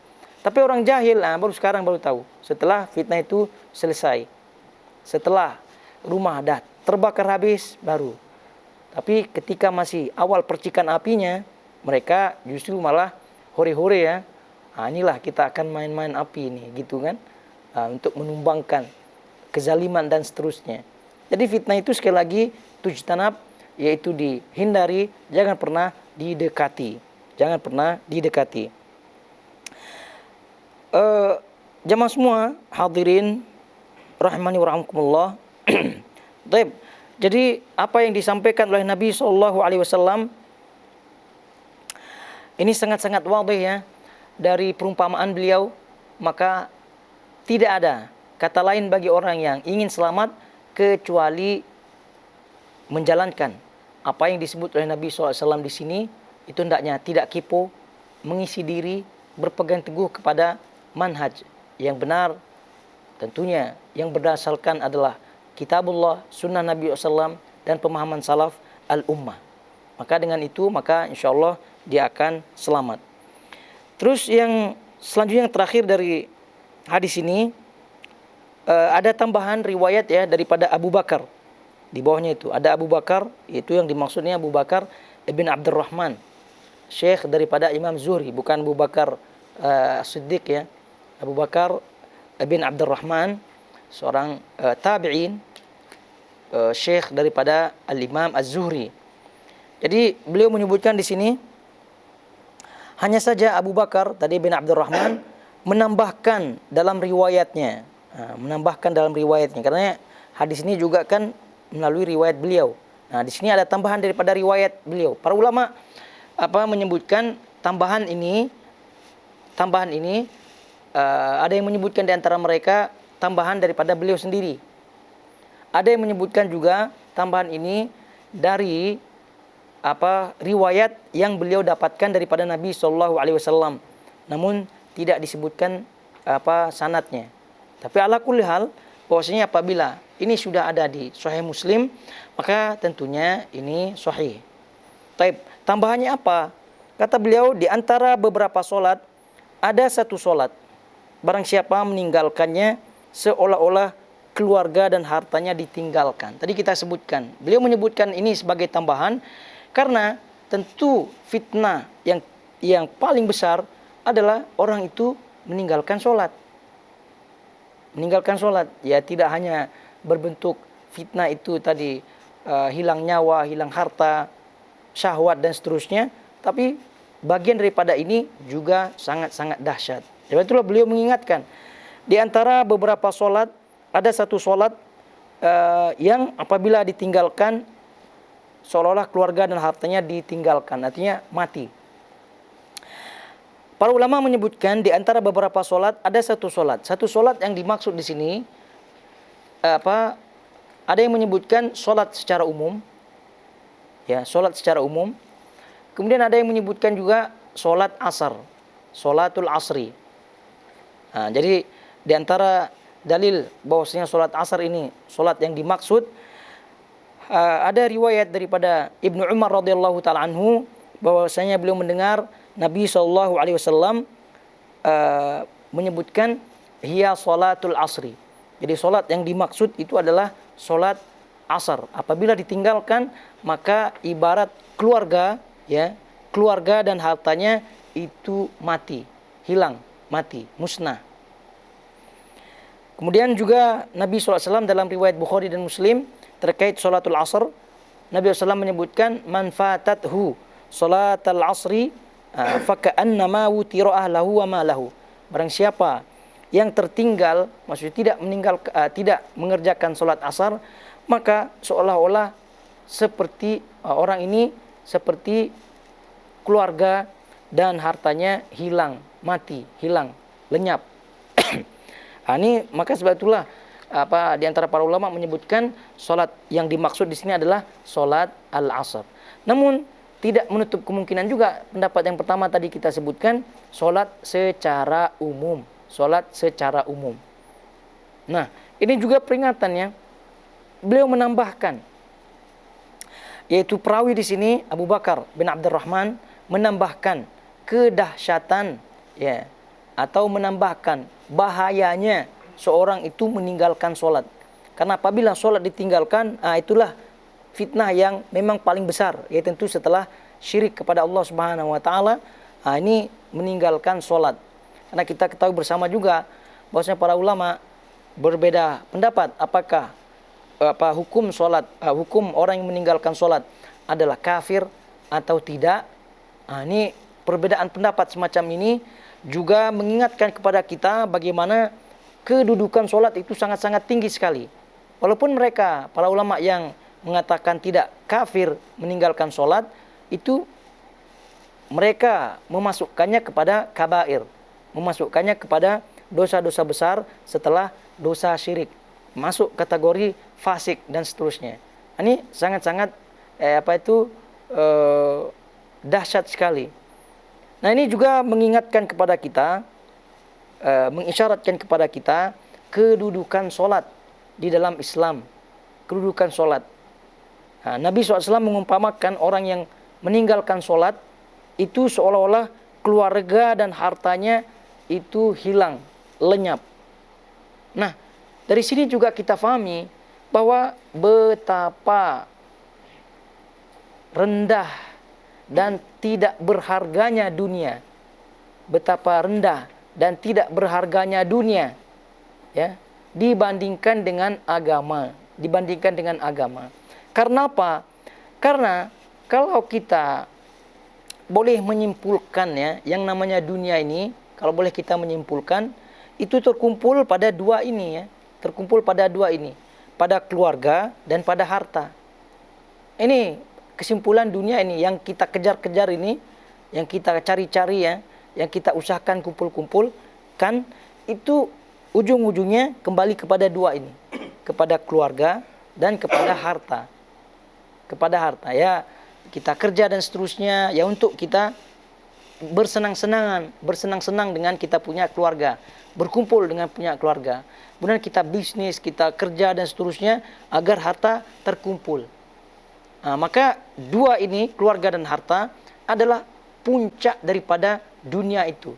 Tapi orang jahil baru sekarang baru tahu. Setelah fitnah itu selesai. Setelah rumah dah terbakar habis baru. Tapi ketika masih awal percikan apinya, mereka justru malah hore-hore ya. Inilah kita akan main-main api ini, gitu kan? Untuk menumbangkan kezaliman dan seterusnya. Jadi fitnah itu sekali lagi tujtanab, yaitu dihindari, jangan pernah didekati. Jangan pernah didekati. Jamaah semua hadirin rahimani wa rahmakumullah. Baik. Jadi apa yang disampaikan oleh Nabi SAW ini sangat-sangat wadih ya dari perumpamaan beliau. Maka tidak ada kata lain bagi orang yang ingin selamat kecuali menjalankan apa yang disebut oleh Nabi SAW di sini. Itu hendaknya tidak kipo, mengisi diri, berpegang teguh kepada manhaj yang benar, tentunya yang berdasarkan adalah kitabullah, sunnah Nabi SAW, dan pemahaman salaf al-ummah. Maka dengan itu, maka insya Allah dia akan selamat. Terus yang selanjutnya, yang terakhir dari hadis ini, ada tambahan riwayat ya daripada Abu Bakar. Di bawahnya itu ada Abu Bakar, itu yang dimaksudnya Abu Bakar ibn Abdurrahman, syekh daripada Imam Zuhri, bukan Abu Bakar Siddiq ya. Abu Bakar ibn Abdurrahman, seorang tabi'in, syekh daripada Al-Imam Az-Zuhri. Jadi beliau menyebutkan di sini, hanya saja Abu Bakar tadi bin Abdurrahman menambahkan dalam riwayatnya, karena hadis ini juga kan melalui riwayat beliau. Nah, di sini ada tambahan daripada riwayat beliau. Para ulama menyebutkan tambahan ini ada yang menyebutkan di antara mereka tambahan daripada beliau sendiri. Ada yang menyebutkan juga tambahan ini dari riwayat yang beliau dapatkan daripada Nabi SAW. Namun tidak disebutkan sanadnya. Tapi ala kulli hal, bahwasanya apabila ini sudah ada di Sahih Muslim, maka tentunya ini sahih. Taib, tambahannya apa? Kata beliau, di antara beberapa solat ada satu solat, barang siapa meninggalkannya seolah-olah keluarga dan hartanya ditinggalkan. Tadi kita sebutkan, beliau menyebutkan ini sebagai tambahan karena tentu fitnah yang paling besar adalah orang itu meninggalkan solat. Meninggalkan solat, ya tidak hanya berbentuk fitnah itu tadi, hilang nyawa, hilang harta, syahwat dan seterusnya, tapi bagian daripada ini juga sangat-sangat dahsyat. Jadi itulah beliau mengingatkan, di antara beberapa solat ada satu solat yang apabila ditinggalkan seolah-olah keluarga dan hartanya ditinggalkan, artinya mati. Para ulama menyebutkan di antara beberapa solat ada satu solat. Satu solat yang dimaksud di sini ada yang menyebutkan solat secara umum, ya solat secara umum. Kemudian ada yang menyebutkan juga solat asar, solatul asri. Nah, jadi di antara dalil bahwasanya solat asar ini solat yang dimaksud, ada riwayat daripada Ibnu Umar radhiyallahu taala anhu bahwasanya beliau mendengar Nabi SAW menyebutkan hiya salatul asri. Jadi solat yang dimaksud itu adalah solat asar. Apabila ditinggalkan maka ibarat keluarga, ya keluarga dan hartanya itu mati, hilang, mati, musnah. Kemudian juga Nabi SAW dalam riwayat Bukhari dan Muslim terkait salatul asr, Nabi SAW menyebutkan man fatathu salatul asri faka'annama wutira ahlahu wa malahu. Barang siapa yang tertinggal, maksudnya tidak mengerjakan salat asar, maka seolah-olah seperti orang ini seperti keluarga dan hartanya hilang, mati, hilang, lenyap. Ini maka sebab itulah di antara para ulama menyebutkan sholat yang dimaksud di sini adalah sholat al-asr. Namun tidak menutup kemungkinan juga pendapat yang pertama tadi kita sebutkan, sholat secara umum. Sholat secara umum. Nah, ini juga peringatannya. Beliau menambahkan, yaitu perawi di sini Abu Bakar bin Abdurrahman menambahkan kedahsyatan, ya, atau menambahkan bahayanya seorang itu meninggalkan sholat. Karena apabila sholat ditinggalkan, itulah fitnah yang memang paling besar, yaitu tentu setelah syirik kepada Allah Subhanahu wa taala, ini meninggalkan sholat. Karena kita ketahui bersama juga bahwasanya para ulama berbeda pendapat apakah hukum sholat, hukum orang yang meninggalkan sholat adalah kafir atau tidak. Ini perbedaan pendapat semacam ini juga mengingatkan kepada kita bagaimana kedudukan sholat itu sangat-sangat tinggi sekali. Walaupun mereka, para ulama yang mengatakan tidak kafir meninggalkan sholat, itu mereka memasukkannya kepada kabair, memasukkannya kepada dosa-dosa besar setelah dosa syirik, masuk kategori fasik dan seterusnya. Ini sangat-sangat dahsyat sekali. Nah, ini juga mengingatkan kepada kita, mengisyaratkan kepada kita kedudukan sholat di dalam Islam, kedudukan sholat. Nah, Nabi SAW mengumpamakan orang yang meninggalkan sholat itu seolah-olah keluarga dan hartanya itu hilang, lenyap. Nah, dari sini juga kita fahami bahwa betapa rendah dan tidak berharganya dunia. Betapa rendah dan tidak berharganya dunia, ya, dibandingkan dengan agama, dibandingkan dengan agama. Karena apa? Karena kalau kita boleh menyimpulkan, ya, yang namanya dunia ini, kalau boleh kita menyimpulkan, itu terkumpul pada dua ini, ya. Terkumpul pada dua ini, pada keluarga dan pada harta. Ini kesimpulan dunia ini yang kita kejar-kejar ini, yang kita cari-cari, ya, yang kita usahakan kumpul-kumpulkan, itu ujung-ujungnya kembali kepada dua ini, kepada keluarga dan kepada harta. Kepada harta, ya, kita kerja dan seterusnya, ya, untuk kita bersenang-senang dengan kita punya keluarga, berkumpul dengan punya keluarga. Kemudian kita bisnis, kita kerja dan seterusnya agar harta terkumpul. Nah, maka dua ini, keluarga dan harta, adalah puncak daripada dunia itu.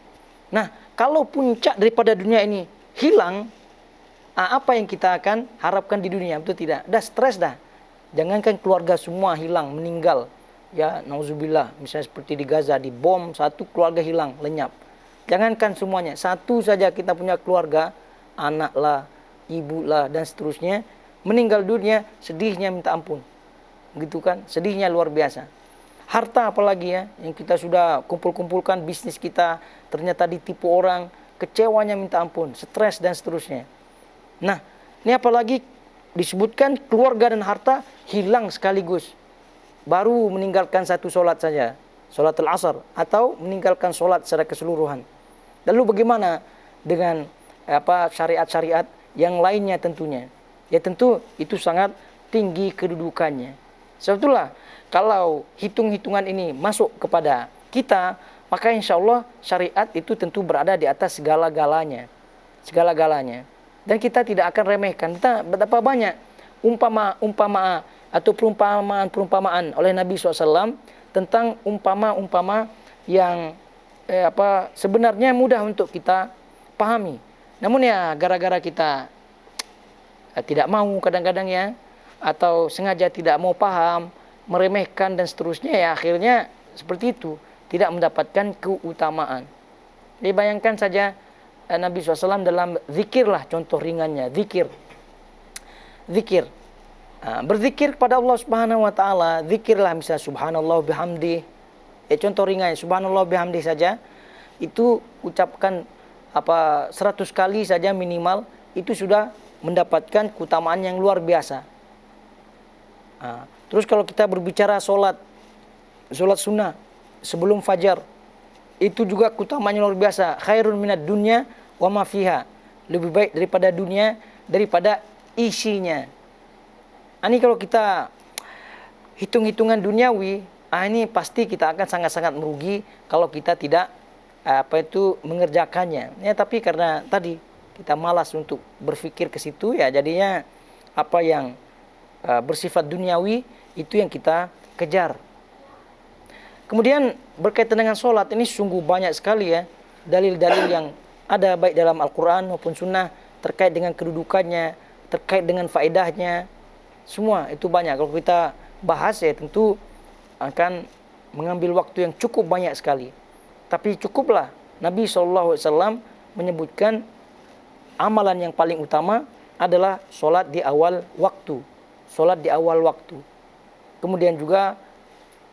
Nah, kalau puncak daripada dunia ini hilang, apa yang kita akan harapkan di dunia? Betul tidak? Dah stres dah. Jangankan keluarga semua hilang, meninggal, ya, nauzubillah, misalnya seperti di Gaza, di bom, satu keluarga hilang, lenyap. Jangankan semuanya, satu saja kita punya keluarga, anak lah, ibu lah, dan seterusnya, meninggal dunia, sedihnya minta ampun. Gitu kan, sedihnya luar biasa. Harta apalagi, ya, yang kita sudah kumpul-kumpulkan, bisnis kita ternyata ditipu orang, kecewanya minta ampun, stres dan seterusnya. Nah, ini apalagi disebutkan keluarga dan harta hilang sekaligus. Baru meninggalkan satu solat saja, solatul asar, atau meninggalkan solat secara keseluruhan. Lalu bagaimana dengan syariat-syariat yang lainnya tentunya? Ya, tentu itu sangat tinggi kedudukannya. Sebetulnya kalau hitung-hitungan ini masuk kepada kita, maka insya Allah syariat itu tentu berada di atas segala-galanya. Segala-galanya. Dan kita tidak akan remehkan. Betapa banyak umpama atau perumpamaan oleh Nabi SAW tentang umpama yang sebenarnya mudah untuk kita pahami. Namun, ya, gara-gara kita tidak mau kadang-kadang, ya, atau sengaja tidak mau paham, meremehkan dan seterusnya, ya, akhirnya seperti itu, tidak mendapatkan keutamaan. Jadi bayangkan saja Nabi SAW dalam zikir lah contoh ringannya, zikir. Berzikir kepada Allah Subhanahu wa taala, zikirlah misalnya subhanallah bihamdi. Contoh ringannya subhanallah bihamdi saja, itu ucapkan 100 kali saja minimal, itu sudah mendapatkan keutamaan yang luar biasa. Terus kalau kita berbicara solat sunnah sebelum fajar, itu juga keutamaannya luar biasa. Khairun minad dunya wa ma fiha, lebih baik daripada dunia daripada isinya. Ini kalau kita hitung-hitungan duniawi, ini pasti kita akan sangat-sangat merugi kalau kita tidak mengerjakannya. Ya, tapi karena tadi kita malas untuk berpikir ke situ, ya jadinya apa yang bersifat duniawi itu yang kita kejar. Kemudian berkaitan dengan sholat ini sungguh banyak sekali ya dalil-dalil yang ada baik dalam Al-Quran maupun Sunnah terkait dengan kedudukannya, terkait dengan faedahnya. Semua itu banyak. Kalau kita bahas ya tentu akan mengambil waktu yang cukup banyak sekali. Tapi cukuplah Nabi SAW menyebutkan amalan yang paling utama adalah sholat di awal waktu. Sholat di awal waktu. Kemudian juga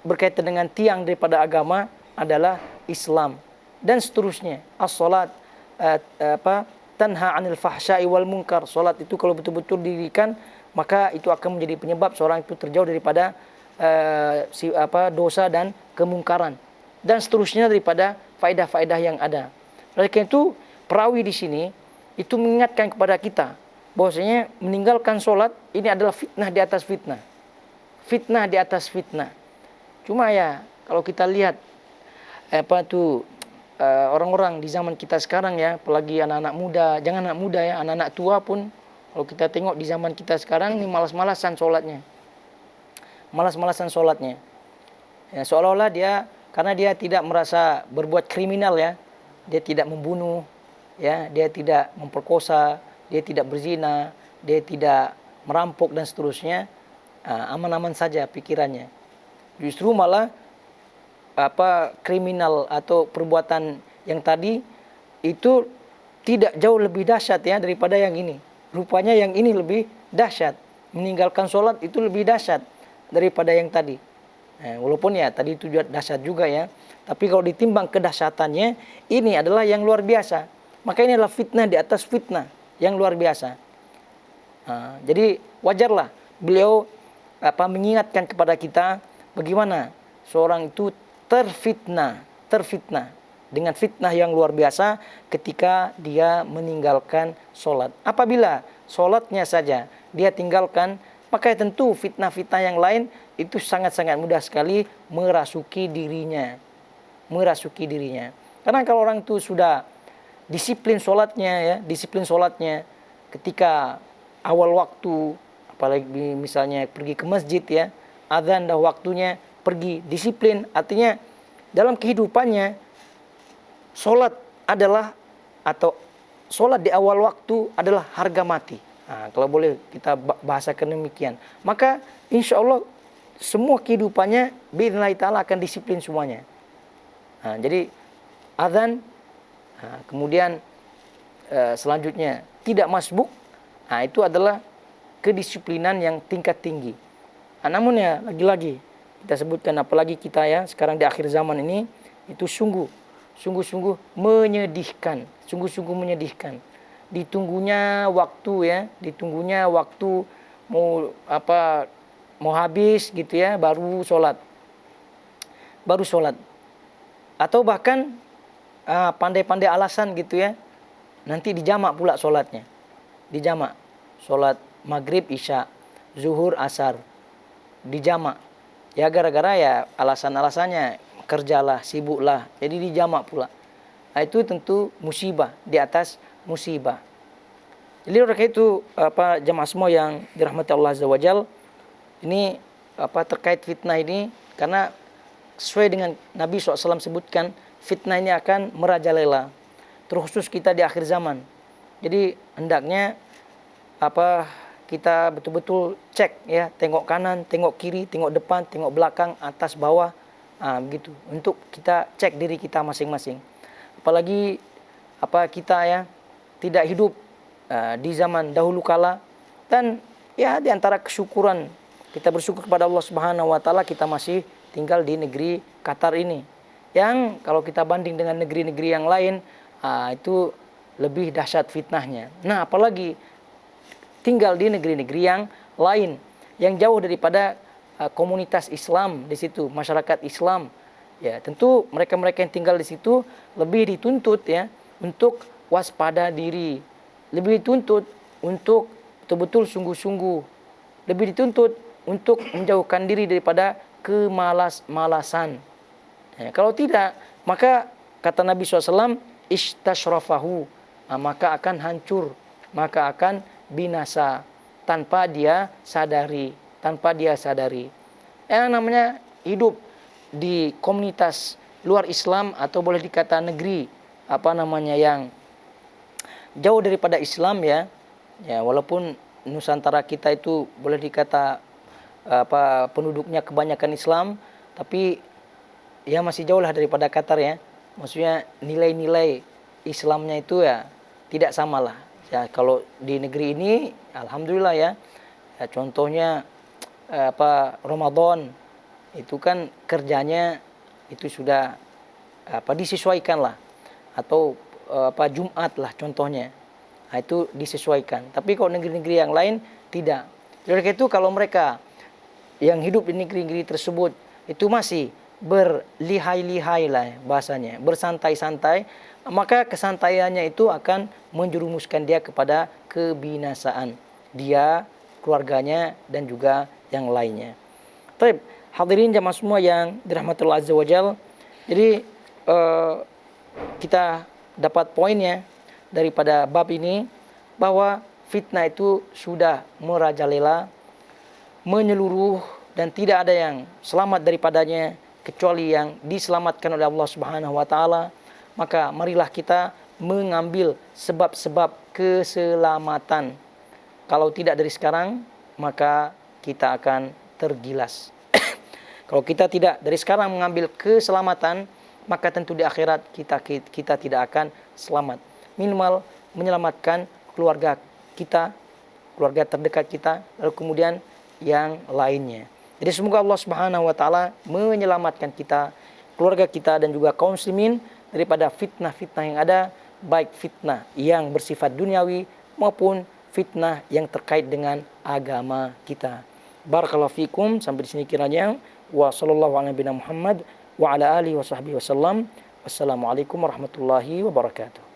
berkaitan dengan tiang daripada agama adalah Islam. Dan seterusnya. As-sholat tanha anil fahsya'i wal munkar. Sholat itu kalau betul-betul didirikan, maka itu akan menjadi penyebab seorang itu terjauh daripada dosa dan kemungkaran. Dan seterusnya daripada faedah-faedah yang ada. Oleh karena itu, perawi di sini itu mengingatkan kepada kita bahwasanya meninggalkan sholat ini adalah fitnah di atas fitnah. Fitnah di atas fitnah. Cuma ya kalau kita lihat orang-orang di zaman kita sekarang ya, apalagi anak-anak muda, jangan anak muda ya, anak-anak tua pun kalau kita tengok di zaman kita sekarang ini malas-malasan sholatnya. Malas-malasan sholatnya. Ya, seolah-olah dia karena dia tidak merasa berbuat kriminal ya, dia tidak membunuh, ya, dia tidak memperkosa, dia tidak berzina, dia tidak merampok dan seterusnya, aman-aman saja pikirannya. Justru malah kriminal atau perbuatan yang tadi itu tidak jauh lebih dahsyat ya daripada yang ini. Rupanya yang ini lebih dahsyat. Meninggalkan sholat itu lebih dahsyat daripada yang tadi. Walaupun ya tadi itu dahsyat juga ya, tapi kalau ditimbang kedahsyatannya, ini adalah yang luar biasa. Maka ini adalah fitnah di atas fitnah yang luar biasa. Jadi wajarlah beliau mengingatkan kepada kita bagaimana seorang itu terfitnah dengan fitnah yang luar biasa ketika dia meninggalkan sholat. Apabila sholatnya saja dia tinggalkan, maka tentu fitnah-fitnah yang lain itu sangat-sangat mudah sekali merasuki dirinya. Karena kalau orang itu sudah disiplin sholatnya ketika awal waktu, apalagi misalnya pergi ke masjid ya, azan dah waktunya pergi, disiplin, artinya dalam kehidupannya sholat adalah atau sholat di awal waktu adalah harga mati. Kalau boleh kita bahasakan demikian, maka insya Allah semua kehidupannya bi'idznillah ta'ala akan disiplin semuanya. Jadi azan, kemudian selanjutnya tidak masbuk, itu adalah kedisiplinan yang tingkat tinggi. Namun ya lagi-lagi kita sebutkan, apalagi kita ya sekarang di akhir zaman ini, itu sungguh-sungguh menyedihkan. Ditunggunya waktu mau habis gitu ya, baru sholat. Atau bahkan pandai-pandai alasan gitu ya, nanti dijamak pula sholatnya. Dijamak, sholat maghrib, isya, zuhur, asar, dijamak. Ya gara-gara ya alasan-alasannya, kerjalah, sibuklah, jadi dijamak pula. Itu tentu musibah di atas musibah. Jadi oleh itu jemaah semua yang dirahmati Allah Azza wa Jalla, ini terkait fitnah ini, karena sesuai dengan Nabi SAW sebutkan, fitnah ini akan merajalela, terkhusus kita di akhir zaman. Jadi hendaknya kita betul-betul cek ya, tengok kanan, tengok kiri, tengok depan, tengok belakang, atas, bawah, begitu, untuk kita cek diri kita masing-masing. Apalagi kita ya tidak hidup di zaman dahulu kala, dan ya di antara kesyukuran kita bersyukur kepada Allah Subhanahu wa taala, kita masih tinggal di negeri Qatar ini, yang kalau kita banding dengan negeri-negeri yang lain, itu lebih dahsyat fitnahnya. Nah, apalagi tinggal di negeri-negeri yang lain yang jauh daripada komunitas Islam di situ, masyarakat Islam. Ya, tentu mereka-mereka yang tinggal di situ lebih dituntut ya untuk waspada diri, lebih dituntut untuk berhati-hati, lebih dituntut untuk berhati-hati, lebih dituntut untuk untuk betul-betul sungguh-sungguh, lebih dituntut untuk menjauhkan diri daripada kemalas-malasan. Kalau tidak, maka kata Nabi SAW, istashrafahu, maka akan hancur, maka akan binasa tanpa dia sadari, Yang namanya hidup di komunitas luar Islam atau boleh dikata negeri yang jauh daripada Islam ya, walaupun Nusantara kita itu boleh dikata penduduknya kebanyakan Islam, tapi ya masih jauh lah daripada Qatar ya. Maksudnya nilai-nilai Islamnya itu ya tidak sama lah. Ya kalau di negeri ini alhamdulillah ya, contohnya Ramadan itu kan kerjanya itu sudah disesuaikan lah, atau Jumat lah contohnya. Nah, itu disesuaikan. Tapi kalau negeri-negeri yang lain tidak. Jadi itu kalau mereka yang hidup di negeri-negeri tersebut itu masih berlihai-lihai lah bahasanya, bersantai-santai, maka kesantaiannya itu akan menjerumuskan dia kepada kebinasaan, dia, keluarganya, dan juga yang lainnya. Baik, hadirin jamaah semua yang dirahmati Allah Azza wa Jalla. Jadi kita dapat poinnya daripada bab ini, bahwa fitnah itu sudah merajalela, menyeluruh, dan tidak ada yang selamat daripadanya kecuali yang diselamatkan oleh Allah Subhanahu wa taala. Maka marilah kita mengambil sebab-sebab keselamatan. Kalau tidak dari sekarang, maka kita akan tergilas. Kalau kita tidak dari sekarang mengambil keselamatan, maka tentu di akhirat kita tidak akan selamat. Minimal menyelamatkan keluarga kita, keluarga terdekat kita, lalu kemudian yang lainnya. Jadi semoga Allah Subhanahu wa taala menyelamatkan kita, keluarga kita, dan juga kaum muslimin daripada fitnah-fitnah yang ada, baik fitnah yang bersifat duniawi maupun fitnah yang terkait dengan agama kita. Barakallahu fikum, sampai di sini kiranya. Wa sallallahu ala nabiyina Muhammad wa ala alihi wa sahbihi wasallam. Wassalamualaikum warahmatullahi wabarakatuh.